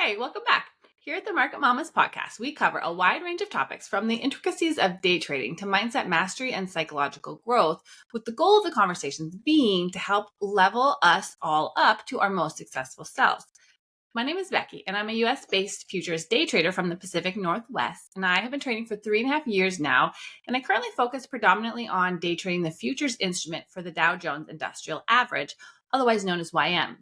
Hey, welcome back. Here at the Market Mamas podcast, we cover a wide range of topics from the intricacies of day trading to mindset mastery and psychological growth, with the goal of the conversations being to help level us all up to our most successful selves. My name is Becky, and I'm a US-based futures day trader from the Pacific Northwest, and I have been trading for 3.5 years now, and I currently focus predominantly on day trading the futures instrument for the Dow Jones Industrial Average, otherwise known as YM.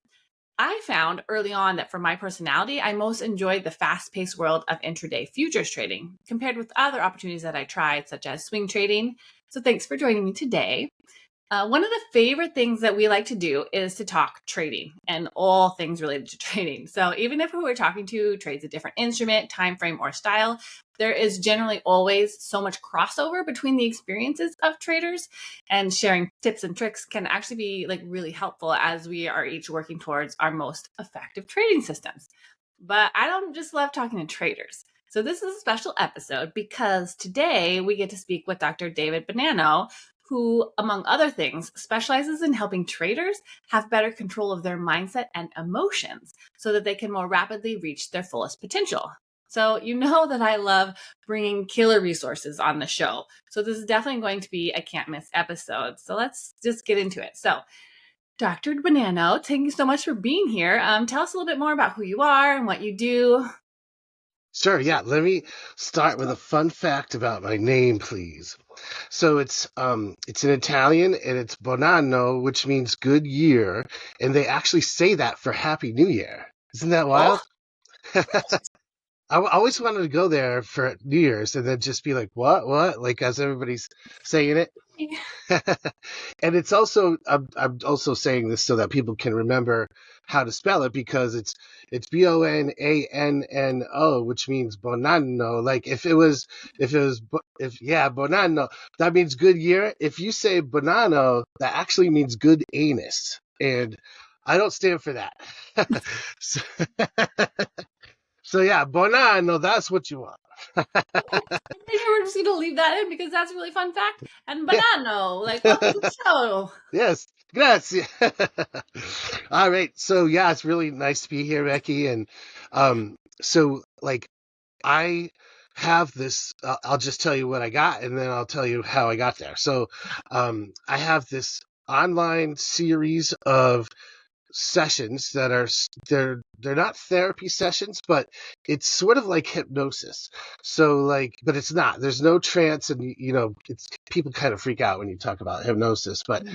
I found early on that for my personality, I most enjoyed the fast-paced world of intraday futures trading compared with other opportunities that I tried, such as swing trading. So thanks for joining me today. One of the favorite things that we like to do is to talk trading and all things related to trading. So even if who we're talking to trades a different instrument, time frame, or style, there is generally always so much crossover between the experiences of traders, and sharing tips and tricks can actually be really helpful as we are each working towards our most effective trading systems. But I don't just love talking to traders. So this is a special episode because today we get to speak with Dr. David Bonanno, who, among other things, specializes in helping traders have better control of their mindset and emotions so that they can more rapidly reach their fullest potential. So you know that I love bringing killer resources on the show. So this is definitely going to be a can't miss episode. So let's just get into it. So Dr. Bonanno, thank you so much for being here. Tell us a little bit more about who you are and what you do. Sure, yeah. Let me start with a fun fact about my name, please. So it's in Italian and it's Bonanno, which means good year, and they actually say that for Happy New Year. Isn't that wild? I always wanted to go there for New Year's and then just be like, what? Like as everybody's saying it. And it's also I'm also saying this so that people can remember how to spell it because it's Bonanno, which means Bonanno. Like if Bonanno, that means good year. If you say Bonanno, that actually means good anus, and I don't stand for that. so, so yeah, Bonanno, that's what you want. We're just going to leave that in because that's a really fun fact. And Bonanno, welcome to the show. Yes, grazie. All right, so yeah, it's really nice to be here, Becky. And so I have this. I'll just tell you what I got, and then I'll tell you how I got there. So I have this online series of sessions that are they're not therapy sessions, but it's sort of like hypnosis. So but it's not. There's no trance, and it's people kind of freak out when you talk about hypnosis. But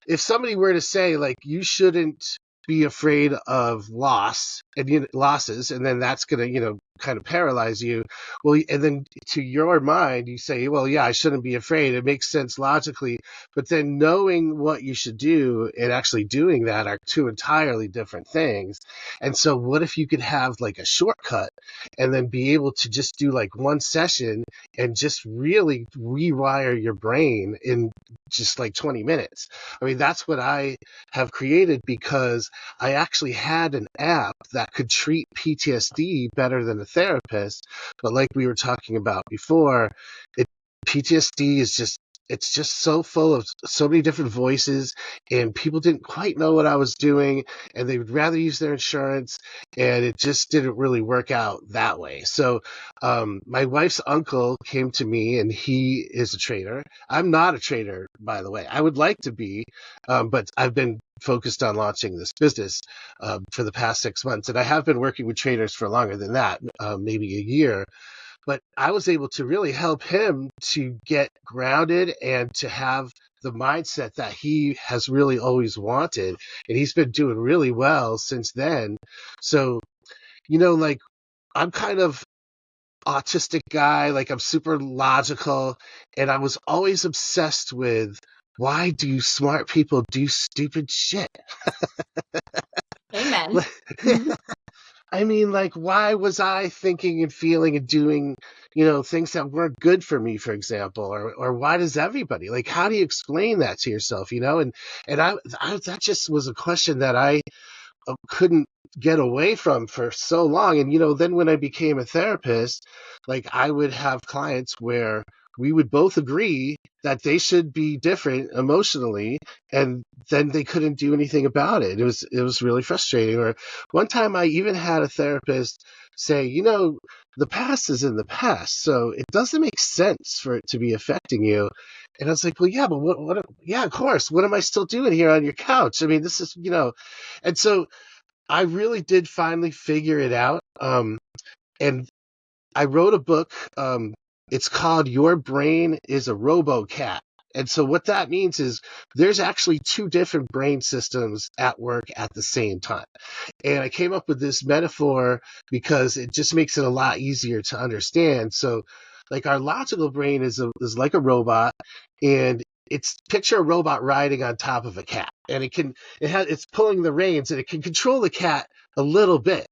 if somebody were to say you shouldn't be afraid of losses, and then that's gonna kind of paralyze you. Well, and then to your mind, you say, well, yeah, I shouldn't be afraid. It makes sense logically, but then knowing what you should do and actually doing that are two entirely different things. And so what if you could have a shortcut and then be able to just do one session and just really rewire your brain in just 20 minutes? I mean, that's what I have created because I actually had an app that could treat PTSD better than a therapist. But like we were talking about before, PTSD is it's just so full of so many different voices, and people didn't quite know what I was doing, and they would rather use their insurance, and it just didn't really work out that way. So my wife's uncle came to me, and he is a trader. I'm not a trader, by the way. I would like to be, but I've been focused on launching this business for the past 6 months, and I have been working with traders for longer than that, maybe a year. But I was able to really help him to get grounded and to have the mindset that he has really always wanted. And he's been doing really well since then. So, I'm kind of autistic guy, I'm super logical. And I was always obsessed with, why do smart people do stupid shit? Amen. I mean, why was I thinking and feeling and doing, things that weren't good for me, for example, or why does everybody, how do you explain that to yourself, And I that just was a question that I couldn't get away from for so long. And, then when I became a therapist, I would have clients where we would both agree that they should be different emotionally, and then they couldn't do anything about it. It was really frustrating. Or one time I even had a therapist say, the past is in the past, so it doesn't make sense for it to be affecting you. And I was like, well, yeah, but yeah, of course. What am I still doing here on your couch? I mean, this is, and so I really did finally figure it out. And I wrote a book. It's called Your Brain is a Robo-Cat. And so what that means is there's actually two different brain systems at work at the same time. And I came up with this metaphor because it just makes it a lot easier to understand. So like our logical brain is like a robot, and it's picture a robot riding on top of a cat, and it's pulling the reins, and it can control the cat a little bit.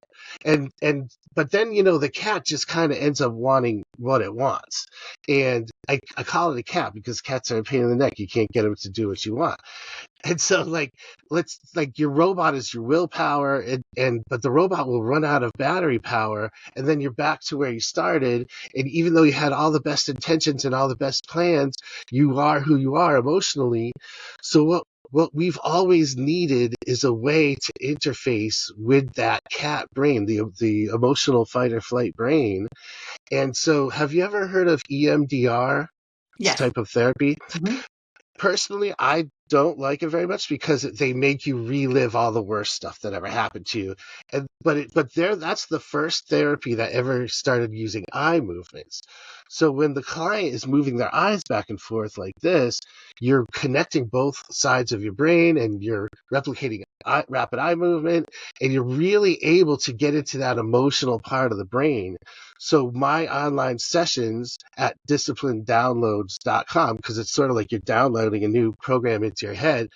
But then the cat just kind of ends up wanting what it wants. And I call it a cat because cats are a pain in the neck. You can't get them to do what you want. And so your robot is your willpower, and but the robot will run out of battery power, and then you're back to where you started. And even though you had all the best intentions and all the best plans, you are who you are emotionally. So what we've always needed is a way to interface with that cat brain, the emotional fight or flight brain. And so have you ever heard of EMDR? This Yes. type of therapy? Mm-hmm. Personally, I don't like it very much because they make you relive all the worst stuff that ever happened to you. That's the first therapy that ever started using eye movements. So when the client is moving their eyes back and forth like this, you're connecting both sides of your brain, and you're replicating rapid eye movement, and you're really able to get into that emotional part of the brain. So my online sessions at disciplinedownloads.com, because it's sort of like you're downloading a new program into your head,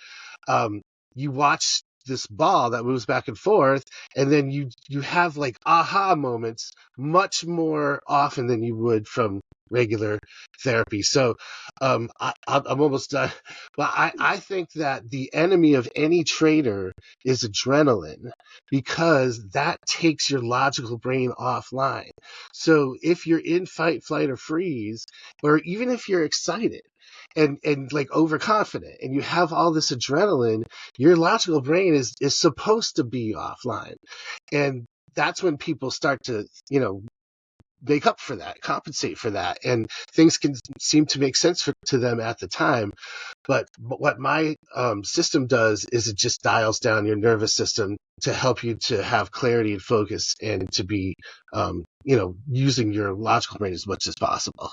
you watch this ball that moves back and forth, and then you have like aha moments much more often than you would from regular therapy. So I'm almost done. But I think that the enemy of any trader is adrenaline, because that takes your logical brain offline. So if you're in fight, flight, or freeze, or even if you're excited and like overconfident and you have all this adrenaline, your logical brain is supposed to be offline. And that's when people start to, make up for that, compensate for that, and things can seem to make sense to them at the time. But what my system does is it just dials down your nervous system to help you to have clarity and focus, and to be, using your logical brain as much as possible.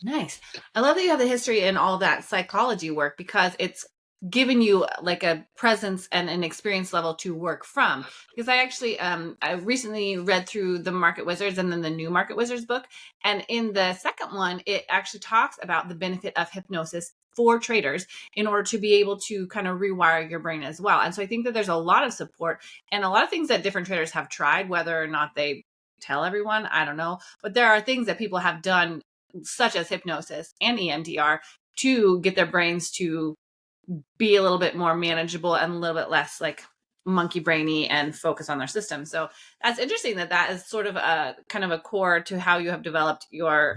Nice. I love that you have the history and all that psychology work, because it's given you like a presence and an experience level to work from. Because I actually I recently read through the Market Wizards and then the new Market Wizards book, and in the second one it actually talks about the benefit of hypnosis for traders in order to be able to kind of rewire your brain as well. And so I think that there's a lot of support and a lot of things that different traders have tried, whether or not they tell everyone, I don't know, but there are things that people have done, such as hypnosis and EMDR, to get their brains to be a little bit more manageable and a little bit less like monkey brainy and focus on their system. So that's interesting that is sort of a kind of a core to how you have developed your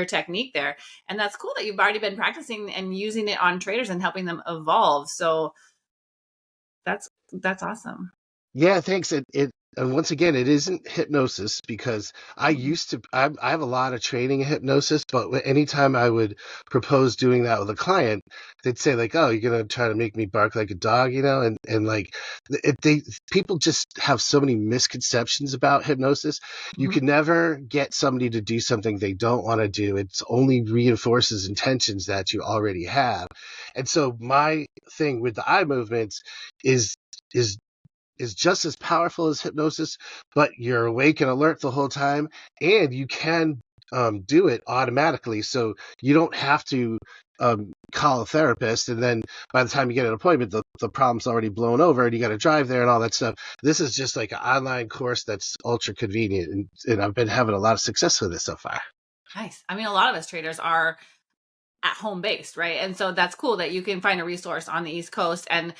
technique there. And that's cool that you've already been practicing and using it on traders and helping them evolve. So that's awesome. Yeah, thanks. And once again, it isn't hypnosis, because I have a lot of training in hypnosis, but anytime I would propose doing that with a client, they'd say like, "Oh, you're gonna try to make me bark like a dog," and like people just have so many misconceptions about hypnosis. You Mhm. can never get somebody to do something they don't want to do. It only reinforces intentions that you already have. And so my thing with the eye movements is is is just as powerful as hypnosis, but you're awake and alert the whole time, and you can do it automatically. So you don't have to call a therapist, and then by the time you get an appointment, the problem's already blown over, and you got to drive there and all that stuff. This is just like an online course that's ultra convenient, and I've been having a lot of success with it so far. Nice. I mean, a lot of us traders are at home based, right? And so that's cool that you can find a resource on the East Coast and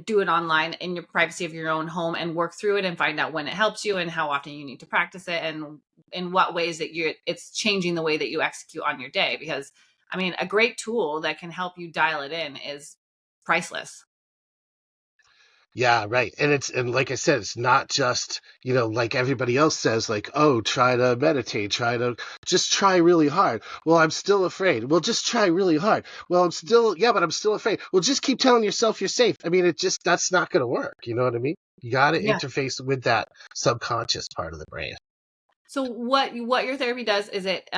do it online in your privacy of your own home and work through it and find out when it helps you and how often you need to practice it and in what ways that it's changing the way that you execute on your day. Because I mean, a great tool that can help you dial it in is priceless. Yeah, right. And like I said, it's not just, like everybody else says, like, oh, try to meditate, just try really hard. Well, I'm still afraid. Well, just try really hard. Well, but I'm still afraid. Well, just keep telling yourself you're safe. I mean, that's not going to work. You know what I mean? You got to Yeah. interface with that subconscious part of the brain. So what your therapy does is it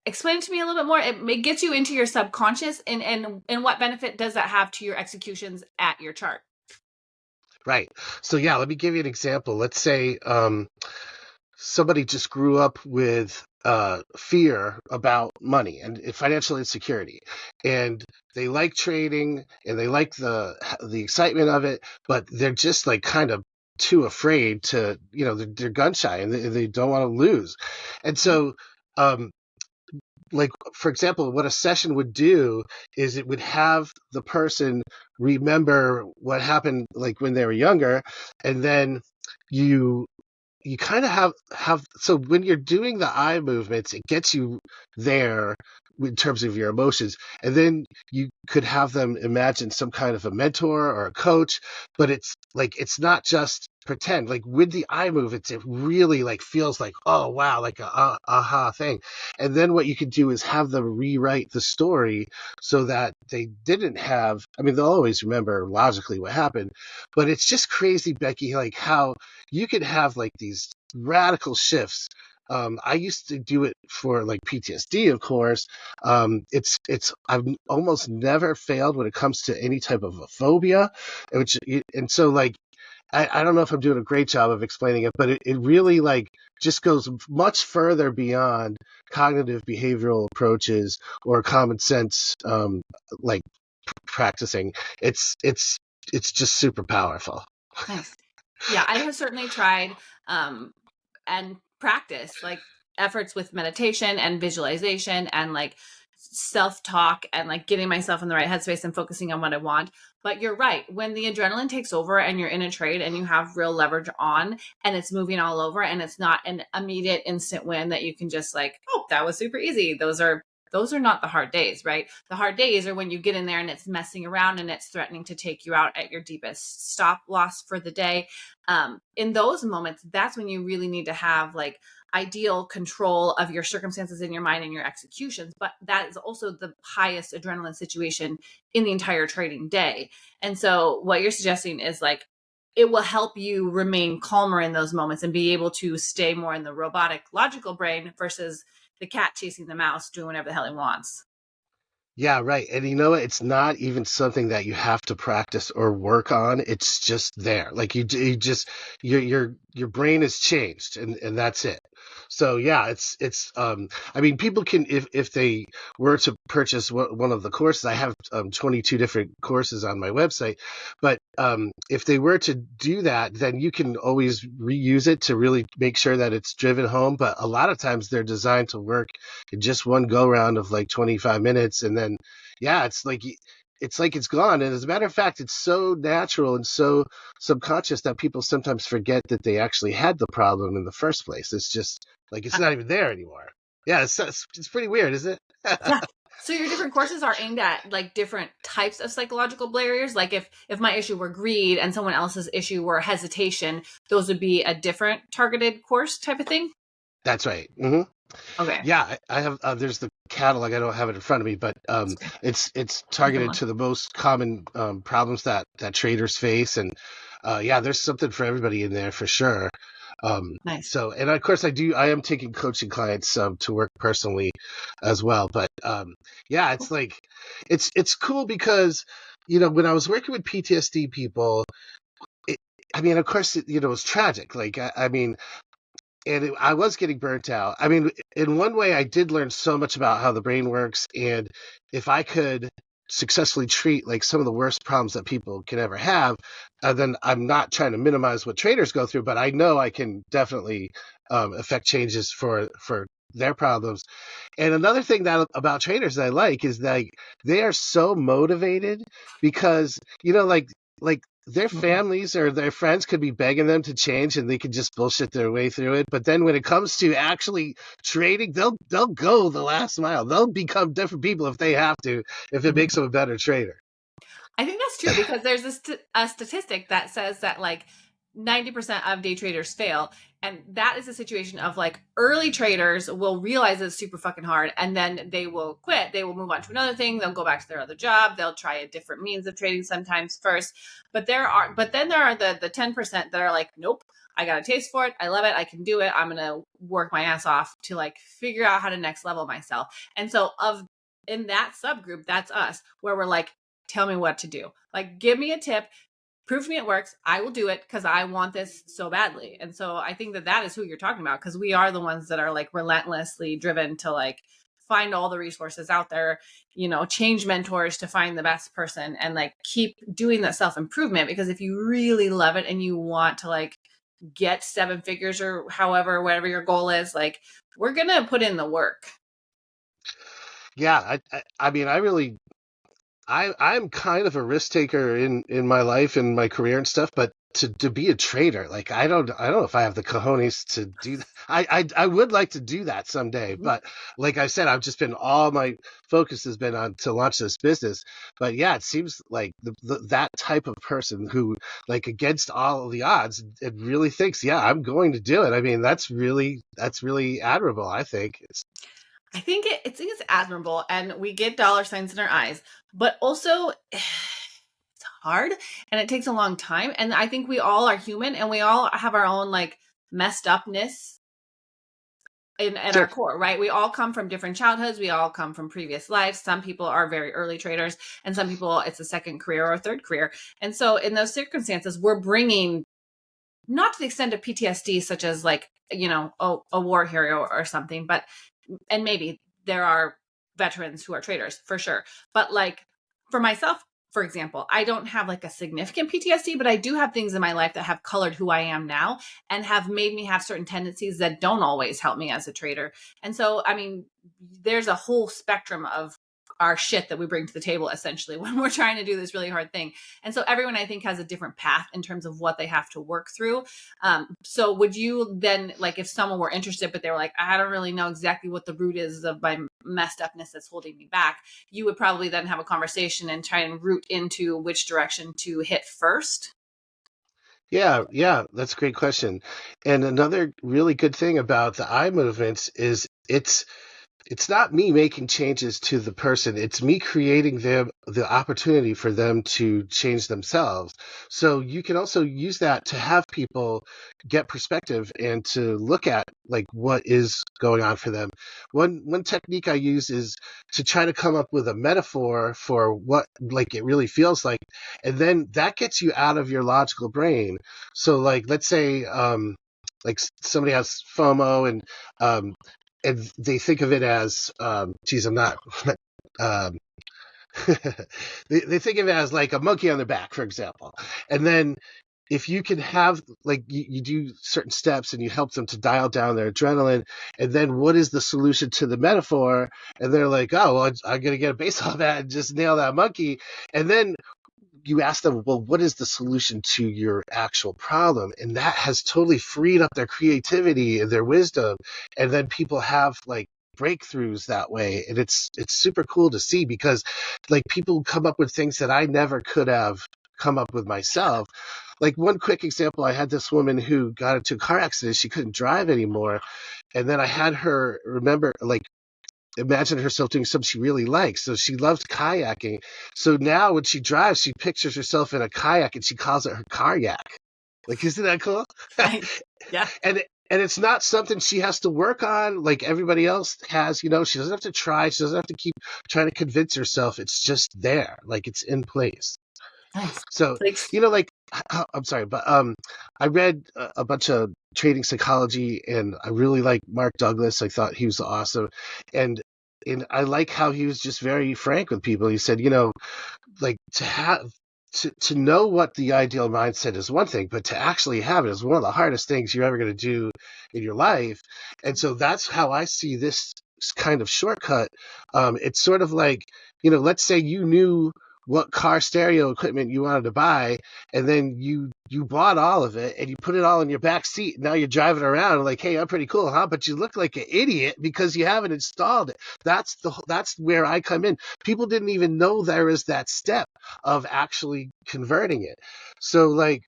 explain to me a little bit more. It gets you into your subconscious, and what benefit does that have to your executions at your chart? Right. So yeah, let me give you an example. Let's say somebody just grew up with fear about money and financial insecurity, and they like trading and they like the excitement of it, but they're just like kind of too afraid to, they're gun shy and they don't want to lose. And so, um, like for example, what a session would do is it would have the person remember what happened like when they were younger, and then you kind of have so when you're doing the eye movements, it gets you there in terms of your emotions, and then you could have them imagine some kind of a mentor or a coach, but it's not just pretend. Like with the eye movements, it really like feels like, oh wow, like a aha thing. And then what you could do is have them rewrite the story so that they didn't have, I mean, they'll always remember logically what happened, but it's just crazy, Becky, like how you could have like these radical shifts. I used to do it for like PTSD, of course. I've almost never failed when it comes to any type of a phobia, and so like I don't know if I'm doing a great job of explaining it, but it really like just goes much further beyond cognitive behavioral approaches or common sense, like practicing. It's just super powerful. Nice. Yeah, I have certainly tried and practiced like efforts with meditation and visualization and like self-talk and like getting myself in the right headspace and focusing on what I want. But you're right. When the adrenaline takes over and you're in a trade and you have real leverage on and it's moving all over and it's not an immediate instant win that you can just like, oh, that was super easy. Those are not the hard days, right? The hard days are when you get in there and it's messing around and it's threatening to take you out at your deepest stop loss for the day. In those moments, that's when you really need to have like ideal control of your circumstances in your mind and your executions. But that is also the highest adrenaline situation in the entire trading day. And so what you're suggesting is like, it will help you remain calmer in those moments and be able to stay more in the robotic logical brain versus the cat chasing the mouse doing whatever the hell he wants. Yeah, right. And you know what? It's not even something that you have to practice or work on. It's just there. Like you just your brain has changed, and that's it. So yeah, I mean, people can if they were to purchase one of the courses. I have 22 different courses on my website, but if they were to do that, then you can always reuse it to really make sure that it's driven home. But a lot of times they're designed to work in just one go round of like 25 minutes, and then yeah, it's gone. And as a matter of fact, it's so natural and so subconscious that people sometimes forget that they actually had the problem in the first place. It's just like it's not even there anymore. Yeah, it's pretty weird, isn't it? Yeah. So your different courses are aimed at like different types of psychological barriers. Like if my issue were greed and someone else's issue were hesitation, those would be a different targeted course type of thing. That's right. Hmm. Okay. Yeah, I have. There's the catalog. I don't have it in front of me, but Okay. it's I can targeted look. to the most common problems that traders face, and yeah, there's something for everybody in there for sure. Nice. So, and of course, I am taking coaching clients to work personally as well. But yeah, it's Cool. like it's cool because when I was working with PTSD people, it, I mean, of course, it's tragic. Like I mean. I was getting burnt out. I mean, in one way, I did learn so much about how the brain works, and if I could successfully treat like some of the worst problems that people can ever have, then I'm not trying to minimize what traders go through, but I know I can definitely affect changes for their problems. And another thing that about traders that I like is that they are so motivated because like their families or their friends could be begging them to change and they could just bullshit their way through it. But then when it comes to actually trading, they'll go the last mile. They'll become different people if they have to, if it makes them a better trader. I think that's true because there's a statistic that says that like 90% of day traders fail. And that is a situation of like early traders will realize it's super fucking hard and then they will quit. They will move on to another thing. They'll go back to their other job. They'll try a different means of trading sometimes first. But then there are the 10% that are like, nope, I got a taste for it. I love it. I can do it. I'm going to work my ass off to like figure out how to next level myself. And so in that subgroup, that's us where we're like, tell me what to do. Like, give me a tip, prove to me it works. I will do it because I want this so badly. And so I think that is who you're talking about because we are the ones that are like relentlessly driven to like find all the resources out there, change mentors to find the best person and like keep doing that self-improvement. Because if you really love it and you want to like get 7 figures or whatever your goal is, like we're going to put in the work. Yeah. I mean, I'm kind of a risk taker in my life and my career and stuff, but to be a trader, like I don't know if I have the cojones to do that. I would like to do that someday, but like I said, I've just been all my focus has been on to launch this business. But yeah, it seems like that type of person who like against all of the odds, it really thinks, yeah, I'm going to do it. I mean, that's really admirable. I think I think it's admirable and we get dollar signs in our eyes, but also it's hard and it takes a long time. And I think we all are human and we all have our own like messed upness in our core, right? We all come from different childhoods. We all come from previous lives. Some people are very early traders and some people it's a second career or a third career. And so in those circumstances, we're bringing not to the extent of PTSD, such as like, a war hero or something, and maybe there are veterans who are traders for sure. But like for myself, for example, I don't have like a significant PTSD, but I do have things in my life that have colored who I am now and have made me have certain tendencies that don't always help me as a trader. And so, I mean, there's a whole spectrum of our shit that we bring to the table essentially when we're trying to do this really hard thing. And so everyone I think has a different path in terms of what they have to work through. So would you then, like if someone were interested, but they were like, I don't really know exactly what the root is of my messed upness that's holding me back, you would probably then have a conversation and try and root into which direction to hit first? Yeah, that's a great question. And another really good thing about the eye movements is it's not me making changes to the person. It's me creating them the opportunity for them to change themselves. So you can also use that to have people get perspective and to look at like what is going on for them. One technique I use is to try to come up with a metaphor for what like it really feels like, and then that gets you out of your logical brain. So like let's say like somebody has FOMO and they think of it as, geez, I'm not, um, they think of it as like a monkey on their back, for example. And then if you can have, like, you do certain steps and you help them to dial down their adrenaline, and then what is the solution to the metaphor? And they're like, oh, well, I'm going to get a baseball bat and just nail that monkey. And then you ask them, well, what is the solution to your actual problem? And that has totally freed up their creativity and their wisdom. And then people have like breakthroughs that way. And it's super cool to see because like people come up with things that I never could have come up with myself. Like one quick example, I had this woman who got into a car accident. She couldn't drive anymore. And then I had her imagine herself doing something she really likes. So she loved kayaking. So now when she drives, she pictures herself in a kayak and she calls it her kayak. Like, isn't that cool? Yeah. And it's not something she has to work on like everybody else has. She doesn't have to try. She doesn't have to keep trying to convince herself. It's just there. Like it's in place. Nice. So, Thanks. like, I'm sorry, but I read a bunch of trading psychology, and I really like Mark Douglas. I thought he was awesome, and I like how he was just very frank with people. He said, like to know what the ideal mindset is one thing, but to actually have it is one of the hardest things you're ever going to do in your life. And so that's how I see this kind of shortcut. It's sort of like, let's say you knew what car stereo equipment you wanted to buy, and then you bought all of it and you put it all in your back seat. Now you're driving around like, hey, I'm pretty cool, huh? But you look like an idiot because you haven't installed it. That's where I come in. People didn't even know there is that step of actually converting it. So like,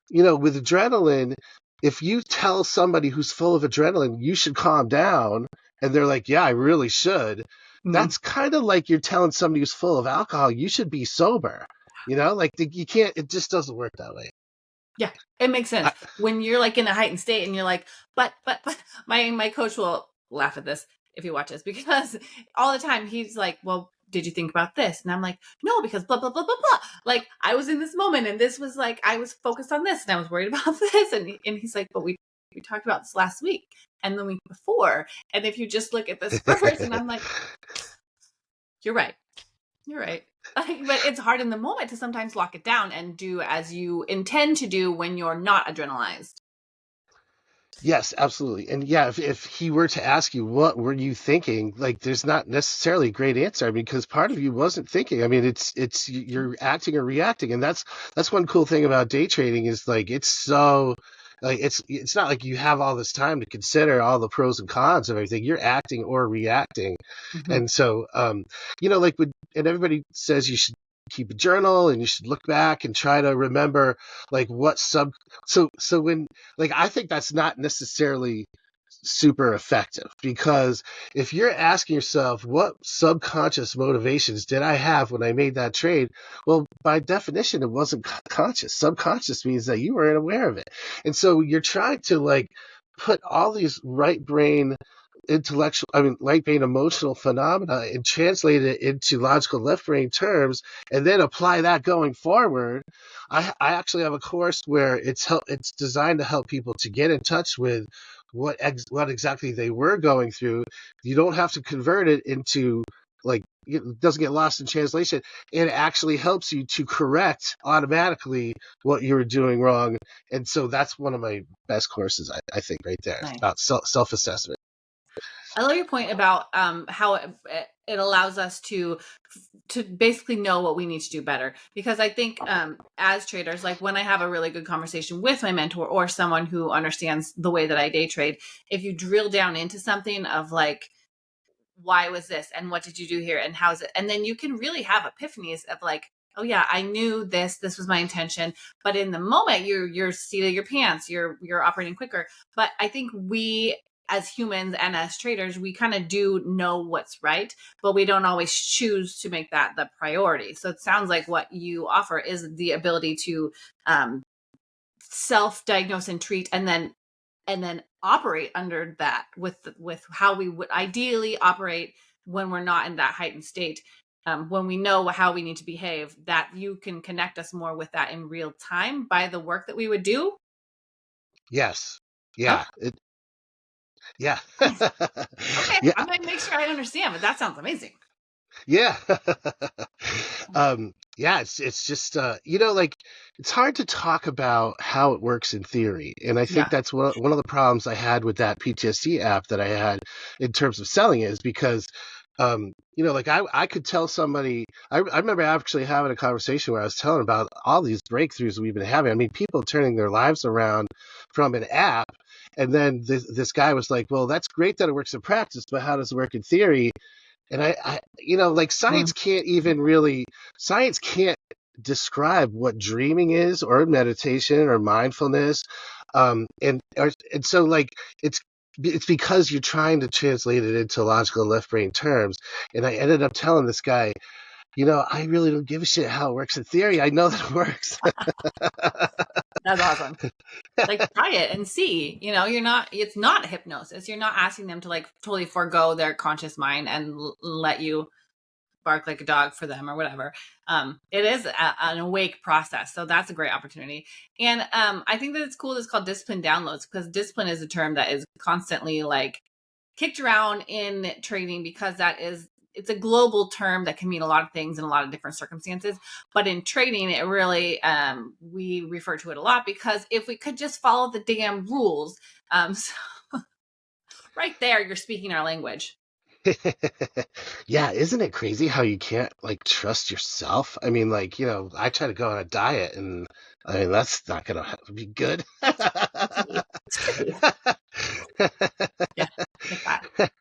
with adrenaline, if you tell somebody who's full of adrenaline, you should calm down, and they're like, yeah, I really should. Mhm. That's kind of like you're telling somebody who's full of alcohol, you should be sober. Like you can't, it just doesn't work that way. Yeah, it makes sense. I, When you're like in a heightened state and you're like, but my coach will laugh at this if he watches because all the time he's like, well, did you think about this? And I'm like, no, because blah, blah, blah, blah, blah. Like I was in this moment and this was like, I was focused on this and I was worried about this. And he's like, but we talked about this last week and the week before. And if you just look at this first, and I'm like, you're right. You're right. But it's hard in the moment to sometimes lock it down and do as you intend to do when you're not adrenalized. Yes, absolutely. And yeah, if he were to ask you what were you thinking, like there's not necessarily a great answer. I mean, because part of you wasn't thinking. I mean, it's you're acting or reacting, and that's one cool thing about day trading is like it's so like it's not like you have all this time to consider all the pros and cons of everything. You're acting or reacting. Mm-hmm. And so like and everybody says you should keep a journal and you should look back and try to remember like what so when like I think that's not necessarily super effective because if you're asking yourself what subconscious motivations did I have when I made that trade, well, by definition, it wasn't conscious. Subconscious means that you weren't aware of it. And so you're trying to like put all these right brain emotional phenomena and translate it into logical left brain terms and then apply that going forward. I actually have a course where it's designed to help people to get in touch with what exactly they were going through. You don't have to convert it into like it doesn't get lost in translation. It actually helps you to correct automatically what you were doing wrong. And so that's one of my best courses, I think, right there Nice. about self-assessment. I love your point about how it allows us to basically know what we need to do better. Because I think as traders, like when I have a really good conversation with my mentor or someone who understands the way that I day trade, if you drill down into something of like, why was this and what did you do here and how's it, and then you can really have epiphanies of like, oh yeah, I knew this was my intention, but in the moment you're seat of your pants, you're operating quicker. But I think we as humans and as traders, we kind of do know what's right, but we don't always choose to make that the priority. So it sounds like what you offer is the ability to self-diagnose and treat, and then operate under that with how we would ideally operate when we're not in that heightened state. When we know how we need to behave, that you can connect us more with that in real time by the work that we would do. Yes. Okay, Yeah. Yeah. nice. Okay, Yeah. I'm gonna make sure I understand, but that sounds amazing. Yeah. Yeah, it's just like it's hard to talk about how it works in theory. And I think Yeah. that's one of the problems I had with that PTSD app that I had in terms of selling is because like I could tell somebody I remember actually having a conversation where I was telling about all these breakthroughs we've been having. I mean, people turning their lives around from an app. And then this guy was like, well, that's great that it works in practice, but how does it work in theory? And like Mm. science can't describe what dreaming is or meditation or mindfulness. And so like it's because you're trying to translate it into logical left brain terms. And I ended up telling this guy, I really don't give a shit how it works in theory. I know that it works. That's awesome. Like try it and see. You're not, it's not hypnosis. You're not asking them to like totally forego their conscious mind and let you bark like a dog for them or whatever. It is an awake process. So that's a great opportunity. And I think that it's cool that it's called discipline downloads, because discipline is a term that is constantly like kicked around in trading, because it's a global term that can mean a lot of things in a lot of different circumstances. But in trading, it really, we refer to it a lot, because if we could just follow the damn rules, so right there, you're speaking our language. Yeah, isn't it crazy how you can't like trust yourself? I mean, like, I try to go on a diet and I mean, that's not gonna be good. It's tricky. Yeah, like that.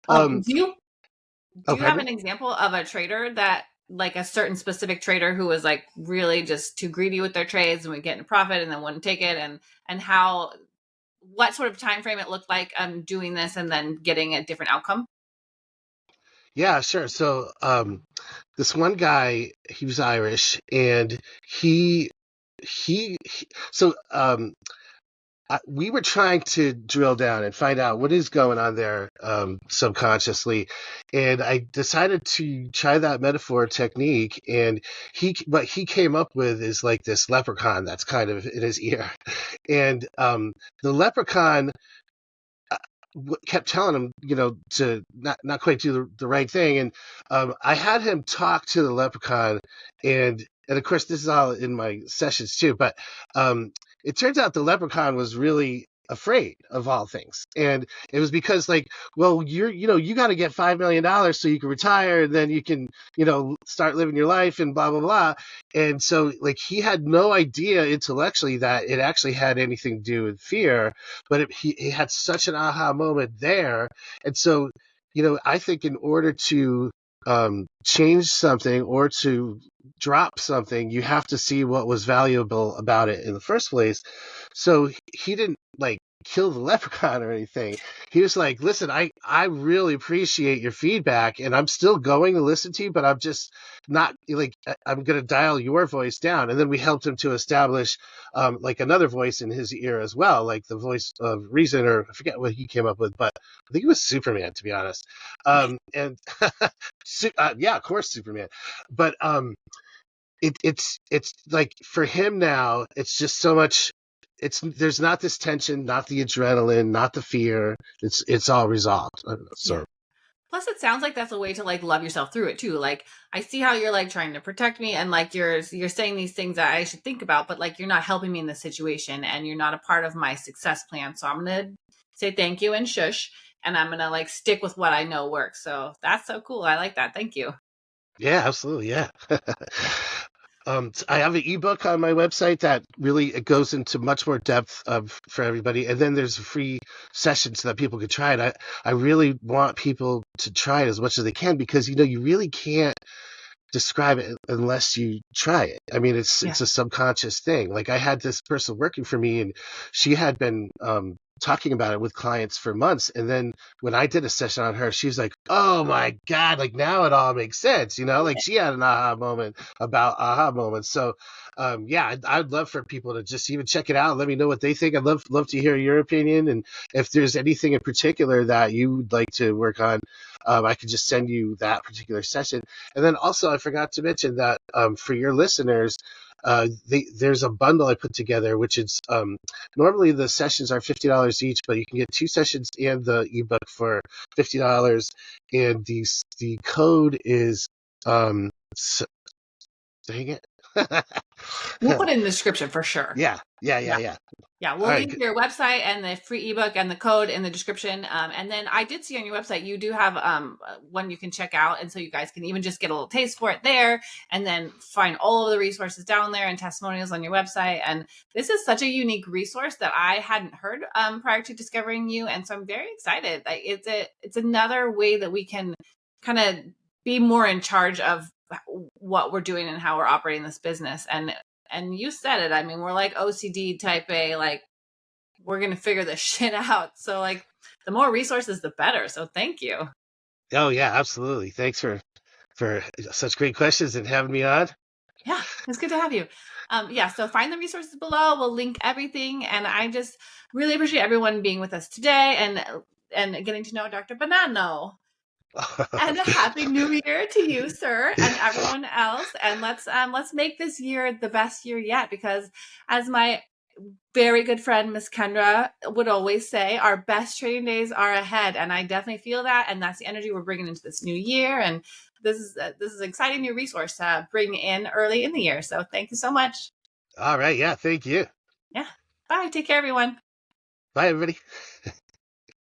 Um, Do you oh, do you have pardon me? an example of a trader that like a certain specific trader who was like really just too greedy with their trades and would get in profit and then wouldn't take it and how what sort of time frame it looked like doing this and then getting a different outcome? Yeah, sure. So, this one guy, he was Irish, and he so we were trying to drill down and find out what is going on there subconsciously, and I decided to try that metaphor technique. And what he came up with is like this leprechaun that's kind of in his ear, and the leprechaun kept telling him, to not quite do the right thing. And I had him talk to the leprechaun, and of course this is all in my sessions too. But it turns out the leprechaun was really afraid of all things, and it was because like, well, you got to get $5 million so you can retire, and then you can start living your life and blah blah blah. And so like he had no idea intellectually that it actually had anything to do with fear, but he had such an aha moment there. And so, I think in order to change something or to drop something, you have to see what was valuable about it in the first place. So he didn't like kill the leprechaun or anything. He was like, listen, I really appreciate your feedback and I'm still going to listen to you, but I'm just not like, I'm going to dial your voice down. And then we helped him to establish like another voice in his ear as well, like the voice of reason, or I forget what he came up with, but I think it was Superman, to be honest. And yeah, of course, Superman. But it's like for him now, it's just so much. There's not this tension, not the adrenaline, not the fear. It's all resolved. Yeah. So Plus, it sounds like that's a way to like love yourself through it too. Like I see how you're like trying to protect me, and like you're saying these things that I should think about, but like you're not helping me in this situation, and you're not a part of my success plan. So I'm gonna say thank you and shush, and I'm gonna like stick with what I know works. So that's so cool. I like that. Thank you. yeah, absolutely, yeah. Yeah. I have an ebook on my website that really it goes into much more depth for everybody, and then there's free sessions so that people can try it. I really want people to try it as much as they can because you really can't describe it unless you try it. I mean, Yeah. it's a subconscious thing. Like I had this person working for me, and she had been talking about it with clients for months, and then when I did a session on her, she was like, "Oh my god!" Like now it all makes sense. Like she had an aha moment about aha moments. So. Yeah, I'd love for people to just even check it out. Let me know what they think. I'd love to hear your opinion, and if there's anything in particular that you would like to work on, I could just send you that particular session. And then also, I forgot to mention that for your listeners, there's a bundle I put together, which is normally the sessions are $50 each, but you can get two sessions and the ebook for $50. And the code is s dang it. We'll put it in the description for sure. Yeah, yeah, yeah, Yeah. yeah. Yeah, All we'll right. leave your website and the free ebook and the code in the description. And then I did see on your website you do have one you can check out, and so you guys can even just get a little taste for it there, and then find all of the resources down there and testimonials on your website. And this is such a unique resource that I hadn't heard prior to discovering you, and so I'm very excited. Like it's another way that we can kind of be more in charge of what we're doing and how we're operating this business. And you said it. I mean, we're like OCD type A, like we're going to figure this shit out. So like the more resources, the better. So thank you. Oh yeah, absolutely. Thanks for such great questions and having me on. Yeah, it's good to have you. Yeah, so find the resources below. We'll link everything. And I just really appreciate everyone being with us today and getting to know Dr. Bonanno. And a happy new year to you, sir, and everyone else. And let's make this year the best year yet, because as my very good friend Miss Kendra would always say, our best trading days are ahead, and I definitely feel that, and that's the energy we're bringing into this new year. And this is an exciting new resource to bring in early in the year. So thank you so much. All right, yeah, thank you. Yeah, bye. Take care, everyone. Bye, everybody.